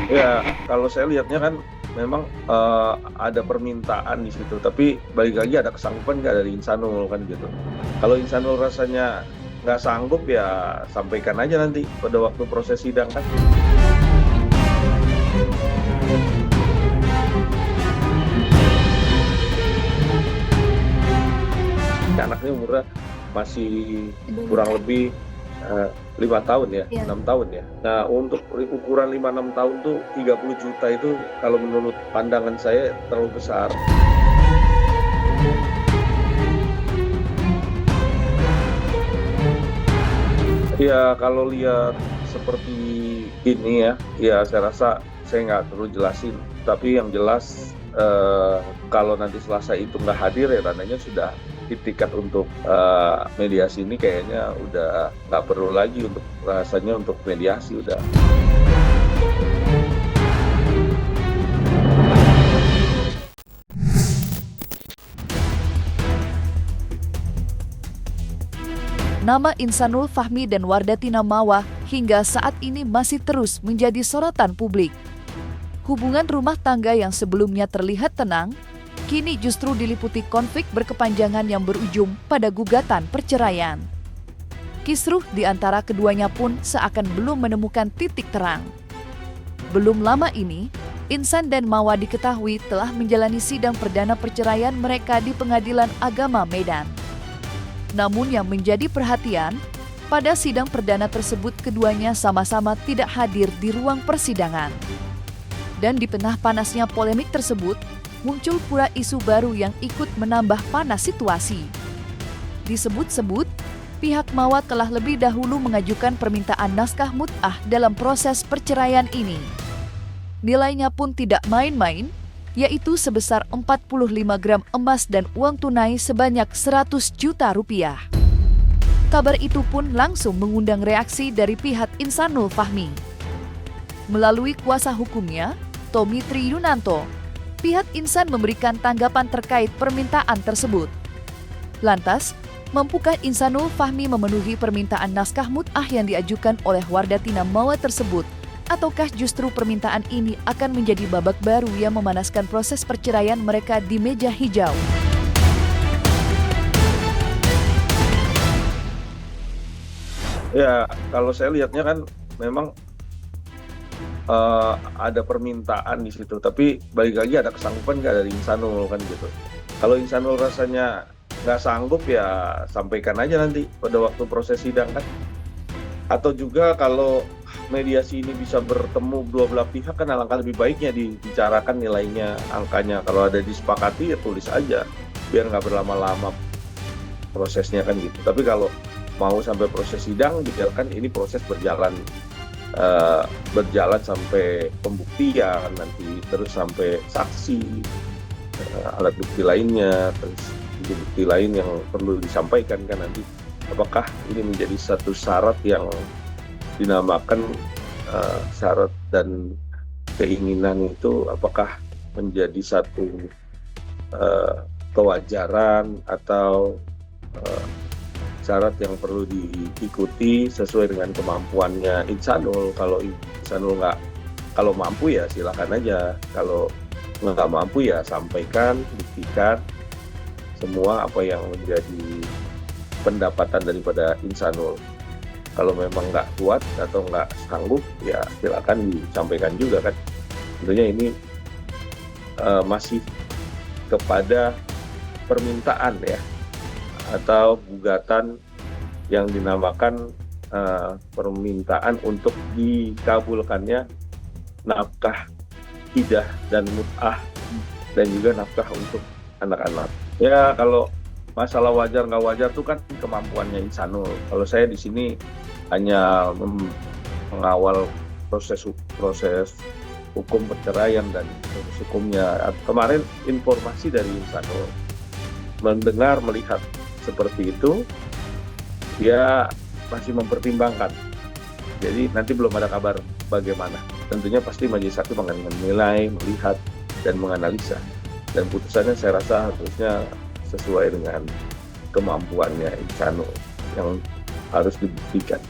Ya, kalau saya lihatnya kan memang ada permintaan di situ, tapi balik lagi ada kesanggupan nggak dari Insanul kan gitu. Kalau Insanul rasanya nggak sanggup ya sampaikan aja nanti pada waktu proses sidang kan. Anaknya umurnya masih kurang lebih 5 tahun ya, Iya. 6 tahun ya. Nah, untuk ukuran 5-6 tahun tuh 30 juta itu kalau menurut pandangan saya terlalu besar. Ya, kalau lihat seperti ini ya saya rasa saya nggak perlu jelasin. Tapi yang jelas kalau nanti Selasa itu nggak hadir ya tandanya sudah itikat untuk mediasi ini kayaknya udah nggak perlu lagi untuk rasanya untuk mediasi udah. Nama Insanul Fahmi dan Wardati Namawa hingga saat ini masih terus menjadi sorotan publik. Hubungan rumah tangga yang sebelumnya terlihat tenang, kini justru diliputi konflik berkepanjangan yang berujung pada gugatan perceraian. Kisruh di antara keduanya pun seakan belum menemukan titik terang. Belum lama ini, Insan dan Mawa diketahui telah menjalani sidang perdana perceraian mereka di Pengadilan Agama Medan. Namun yang menjadi perhatian, pada sidang perdana tersebut keduanya sama-sama tidak hadir di ruang persidangan. Dan di tengah panasnya polemik tersebut, muncul pula isu baru yang ikut menambah panas situasi. Disebut-sebut, pihak Mawa telah lebih dahulu mengajukan permintaan naskah mut'ah dalam proses perceraian ini. Nilainya pun tidak main-main, yaitu sebesar 45 gram emas dan uang tunai sebanyak 100 juta rupiah. Kabar itu pun langsung mengundang reaksi dari pihak Insanul Fahmi. Melalui kuasa hukumnya, Tommy Triyunanto, pihak Insan memberikan tanggapan terkait permintaan tersebut. Lantas, mampukah Insanul Fahmi memenuhi permintaan naskah mut'ah yang diajukan oleh Wardati Namawa tersebut? Ataukah justru permintaan ini akan menjadi babak baru yang memanaskan proses perceraian mereka di meja hijau? Ya, kalau saya lihatnya kan memang ada permintaan di situ, tapi balik lagi ada kesanggupan nggak dari Insanul kan gitu. Kalau Insanul rasanya nggak sanggup ya sampaikan aja nanti pada waktu proses sidang kan. Atau juga kalau mediasi ini bisa bertemu dua belah pihak kan alangkah lebih baiknya dibicarakan nilainya, angkanya. Kalau ada disepakati ya tulis aja, biar nggak berlama-lama prosesnya kan gitu. Tapi kalau mau sampai proses sidang, biarkan ini proses berjalan sampai pembuktian nanti, terus sampai saksi, alat bukti lainnya, terus bukti lain yang perlu disampaikan kan nanti. Apakah ini menjadi satu syarat yang dinamakan syarat dan keinginan itu apakah menjadi satu kewajaran atau syarat yang perlu diikuti sesuai dengan kemampuannya Insanul. Kalau Insanul kalau mampu ya silakan aja, kalau nggak mampu ya sampaikan, buktikan semua apa yang menjadi pendapatan daripada Insanul. Kalau memang nggak kuat atau nggak sanggup ya silakan disampaikan juga kan. Tentunya ini masih kepada permintaan ya, atau gugatan yang dinamakan permintaan untuk dikabulkannya nafkah idah dan mut'ah dan juga nafkah untuk anak-anak. Ya kalau masalah wajar nggak wajar itu kan kemampuannya Insanul. Kalau saya di sini hanya mengawal proses hukum perceraian dan proses hukumnya. Kemarin informasi dari Insanul mendengar melihat seperti itu, dia masih mempertimbangkan. Jadi nanti belum ada kabar bagaimana. Tentunya pasti majelis hakim akan menilai, melihat, dan menganalisa. Dan putusannya saya rasa harusnya sesuai dengan kemampuannya Insanul yang harus dibuktikan.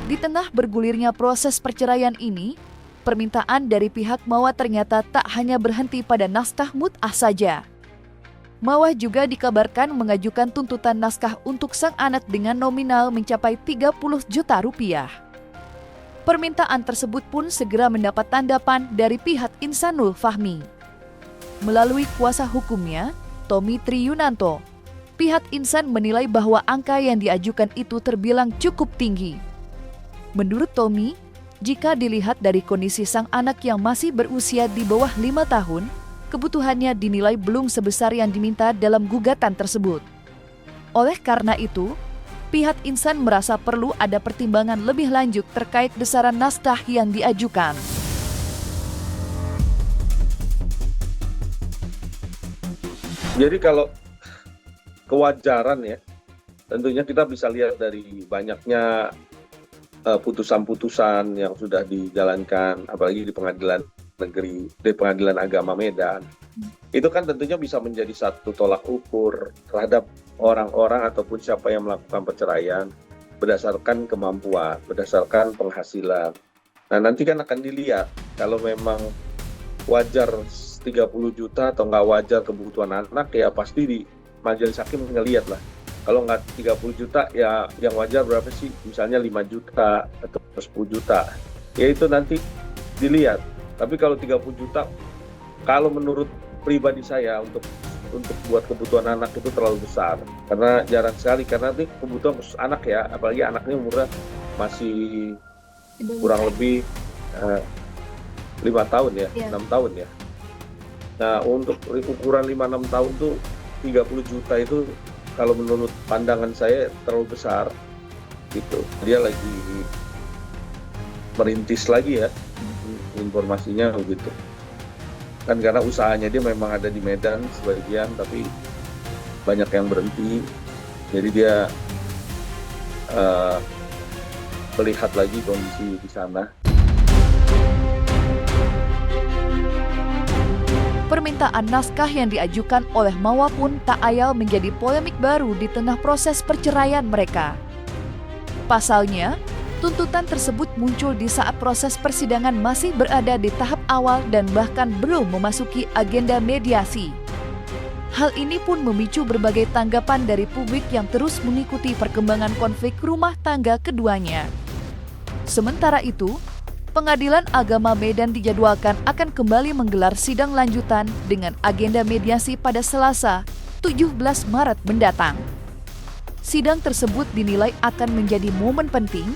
Di tengah bergulirnya proses perceraian ini, permintaan dari pihak Mawah ternyata tak hanya berhenti pada naskah mut'ah saja. Mawah juga dikabarkan mengajukan tuntutan naskah untuk sang anak dengan nominal mencapai 30 juta rupiah. Permintaan tersebut pun segera mendapat tanggapan dari pihak Insanul Fahmi. Melalui kuasa hukumnya, Tommy Triyunanto, pihak Insan menilai bahwa angka yang diajukan itu terbilang cukup tinggi. Menurut Tommy, jika dilihat dari kondisi sang anak yang masih berusia di bawah 5 tahun, kebutuhannya dinilai belum sebesar yang diminta dalam gugatan tersebut. Oleh karena itu, pihak Insan merasa perlu ada pertimbangan lebih lanjut terkait besaran naskah yang diajukan. Jadi kalau kewajaran ya, tentunya kita bisa lihat dari banyaknya putusan-putusan yang sudah dijalankan, apalagi di pengadilan negeri, di pengadilan agama Medan. Itu kan tentunya bisa menjadi satu tolak ukur terhadap orang-orang ataupun siapa yang melakukan perceraian berdasarkan kemampuan, berdasarkan penghasilan. Nah nanti kan akan dilihat kalau memang wajar 30 juta atau nggak wajar kebutuhan anak, ya pasti di majelis hakim ngelihat lah. Kalau nggak 30 juta ya yang wajar berapa sih? Misalnya 5 juta atau 10 juta. Ya itu nanti dilihat. Tapi kalau 30 juta, kalau menurut pribadi saya untuk buat kebutuhan anak itu terlalu besar. Karena jarang sekali, karena ini kebutuhan khusus anak ya, apalagi anaknya umurnya masih kurang lebih 5 tahun ya, 6 tahun ya. Nah untuk ukuran 5-6 tahun tuh 30 juta itu kalau menurut pandangan saya terlalu besar gitu. Dia lagi merintis lagi ya, informasinya begitu. Kan karena usahanya dia memang ada di Medan sebagian, tapi banyak yang berhenti. Jadi dia melihat lagi kondisi di sana. Permintaan naskah yang diajukan oleh Mawah pun tak ayal menjadi polemik baru di tengah proses perceraian mereka. Pasalnya, tuntutan tersebut muncul di saat proses persidangan masih berada di tahap awal dan bahkan belum memasuki agenda mediasi. Hal ini pun memicu berbagai tanggapan dari publik yang terus mengikuti perkembangan konflik rumah tangga keduanya. Sementara itu, Pengadilan Agama Medan dijadwalkan akan kembali menggelar sidang lanjutan dengan agenda mediasi pada Selasa, 17 Maret mendatang. Sidang tersebut dinilai akan menjadi momen penting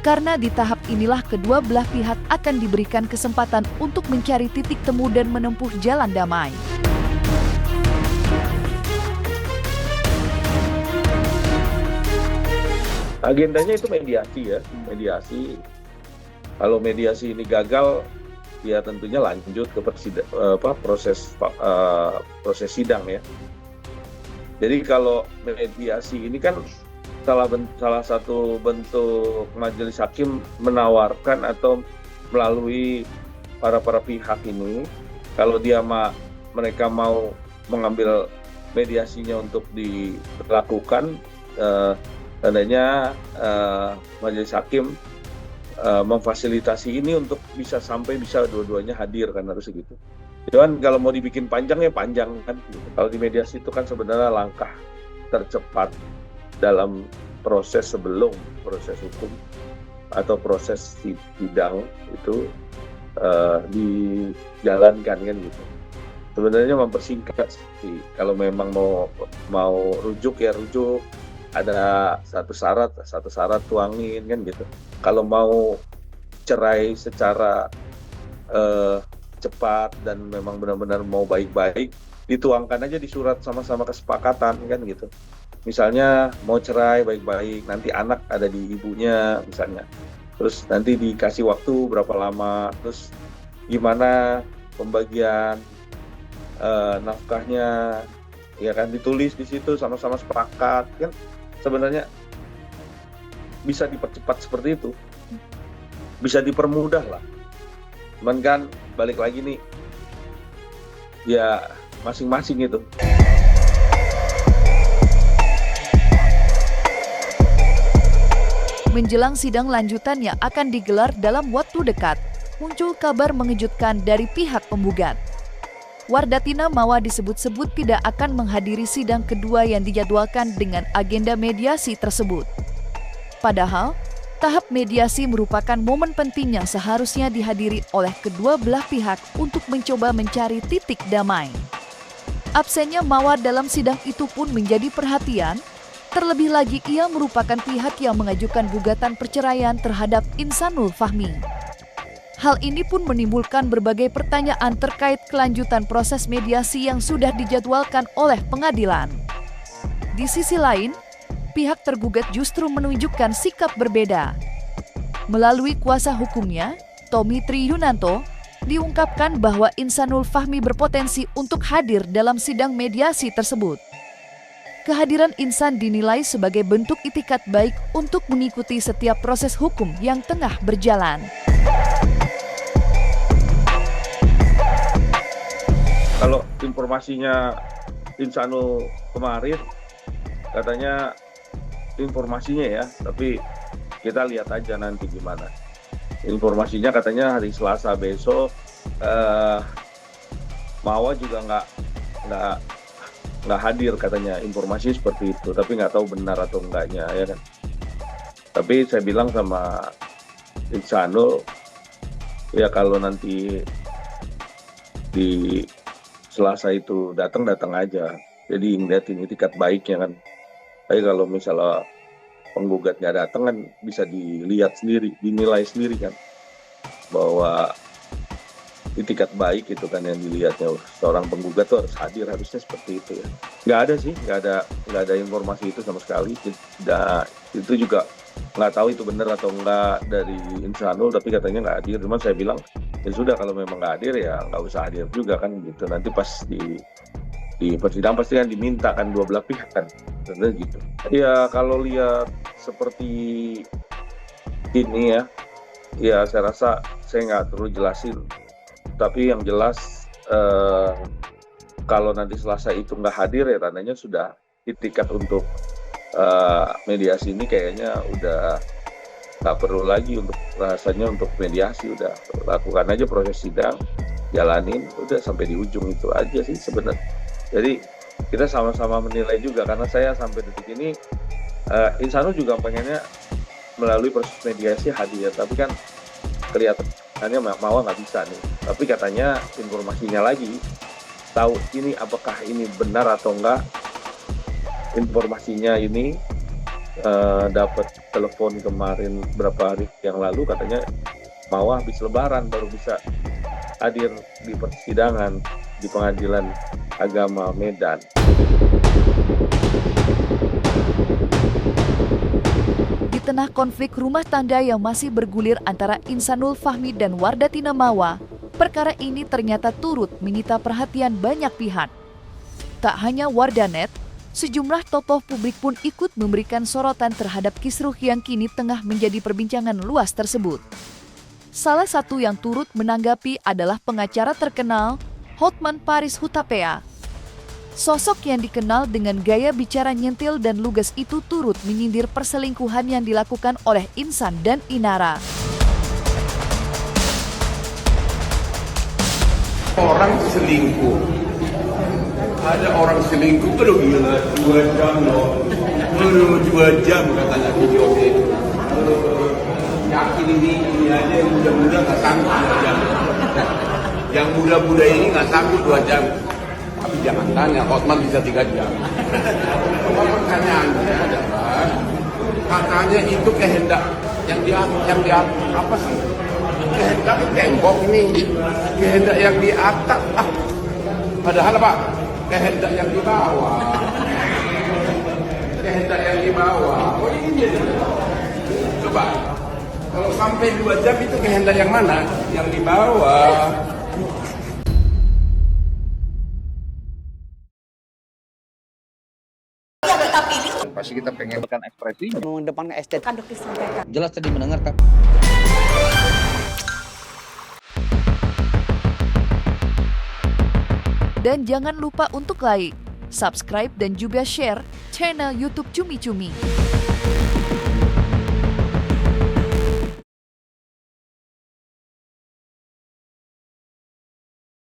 karena di tahap inilah kedua belah pihak akan diberikan kesempatan untuk mencari titik temu dan menempuh jalan damai. Agendanya itu mediasi ya, mediasi. Kalau mediasi ini gagal, ya tentunya lanjut ke proses sidang ya. Jadi kalau mediasi ini kan salah satu bentuk majelis hakim menawarkan atau melalui para pihak ini, kalau mereka mau mengambil mediasinya untuk dilakukan, tandanya majelis hakim memfasilitasi ini untuk bisa dua-duanya hadir kan, harus gitu. Cuman kalau mau dibikin panjang ya panjang kan. Kalau di mediasi itu kan sebenarnya langkah tercepat dalam proses sebelum proses hukum atau proses sidang itu dijalankan kan gitu. Sebenarnya mempersingkat sih. Kalau memang mau rujuk ya rujuk. Ada satu syarat tuangin kan gitu. Kalau mau cerai secara cepat dan memang benar-benar mau baik-baik, dituangkan aja di surat sama-sama kesepakatan kan gitu. Misalnya mau cerai baik-baik, nanti anak ada di ibunya misalnya. Terus nanti dikasih waktu berapa lama, terus gimana pembagian nafkahnya, ya kan ditulis di situ sama-sama sepakat kan. Sebenarnya bisa dipercepat seperti itu, bisa dipermudah lah. Cuman kan balik lagi nih, ya masing-masing itu. Menjelang sidang lanjutan yang akan digelar dalam waktu dekat, muncul kabar mengejutkan dari pihak penggugat. Wardatina Mawa disebut-sebut tidak akan menghadiri sidang kedua yang dijadwalkan dengan agenda mediasi tersebut. Padahal, tahap mediasi merupakan momen penting yang seharusnya dihadiri oleh kedua belah pihak untuk mencoba mencari titik damai. Absennya Mawa dalam sidang itu pun menjadi perhatian, terlebih lagi ia merupakan pihak yang mengajukan gugatan perceraian terhadap Insanul Fahmi. Hal ini pun menimbulkan berbagai pertanyaan terkait kelanjutan proses mediasi yang sudah dijadwalkan oleh pengadilan. Di sisi lain, pihak tergugat justru menunjukkan sikap berbeda. Melalui kuasa hukumnya, Tommy Triyunanto, diungkapkan bahwa Insanul Fahmi berpotensi untuk hadir dalam sidang mediasi tersebut. Kehadiran Insan dinilai sebagai bentuk itikat baik untuk mengikuti setiap proses hukum yang tengah berjalan. Kalau informasinya Insanul kemarin, katanya informasinya ya, tapi kita lihat aja nanti gimana. Informasinya katanya hari Selasa besok, Mawa juga nggak hadir katanya, informasi seperti itu, tapi nggak tahu benar atau enggaknya ya kan. Tapi saya bilang sama Insanul, ya kalau nanti di Selasa itu datang aja, jadi ngeliatin itikat baiknya kan. Tapi kalau misalnya penggugat nggak datang kan bisa dilihat sendiri, dinilai sendiri kan, bahwa itikat baik itu kan yang dilihatnya, seorang penggugat tuh harus hadir, harusnya seperti itu ya. Nggak ada sih, nggak ada informasi itu sama sekali. Itu juga nggak tahu itu benar atau enggak dari Insanul, tapi katanya nggak hadir. Cuman saya bilang ya sudah, kalau memang nggak hadir ya nggak usah hadir juga kan gitu. Nanti pas di persidangan pasti kan diminta kan dua belah pihak kan, tentu gitu. Ya kalau lihat seperti ini ya saya rasa saya nggak perlu jelasin. Tapi yang jelas kalau nanti Selasa itu nggak hadir ya tandanya sudah itikat untuk mediasi ini kayaknya udah nggak perlu lagi untuk rasanya untuk mediasi, udah lakukan aja proses sidang, jalanin, udah sampai di ujung itu aja sih sebenarnya. Jadi kita sama-sama menilai juga, karena saya sampai detik ini Insanul juga pengennya melalui proses mediasi hadir, tapi kan kelihatannya Mawa nggak bisa nih. Tapi katanya informasinya lagi, tahu ini apakah ini benar atau enggak, informasinya ini dapat telepon kemarin berapa hari yang lalu, katanya Mawa habis Lebaran baru bisa hadir di persidangan di Pengadilan Agama Medan. Di tengah konflik rumah tangga yang masih bergulir antara Insanul Fahmi dan Wardatina Mawa, perkara ini ternyata turut menyita perhatian banyak pihak. Tak hanya warganet, sejumlah tokoh publik pun ikut memberikan sorotan terhadap kisruh yang kini tengah menjadi perbincangan luas tersebut. Salah satu yang turut menanggapi adalah pengacara terkenal Hotman Paris Hutapea. Sosok yang dikenal dengan gaya bicara nyentil dan lugas itu turut menyindir perselingkuhan yang dilakukan oleh Insan dan Inara. Orang selingkuh, ada orang selingkuh tuh gila 2 jam loh, 2 jam katanya video itu. Yakin ini aja yang muda-muda nggak sanggup 2 jam. Yang muda-muda ini nggak sanggup 2 jam. Tapi jangan tanya, Hotman bisa 3 jam. Pertanyaannya adalah, katanya itu kehendak yang di apa sih? Kehendak tembok ini, kehendak yang di atap. Padahal Pak, kehendak yang di bawah. Kehendak yang di bawah. Oh ini. Coba, kalau sampai 2 jam itu kehendak yang mana? Yang di bawah. Pasti kita pengen ekspresinya. Mengedepankan estetika. Jelas tadi mendengarkan. Dan jangan lupa untuk like, subscribe dan juga share channel YouTube Cumi Cumi.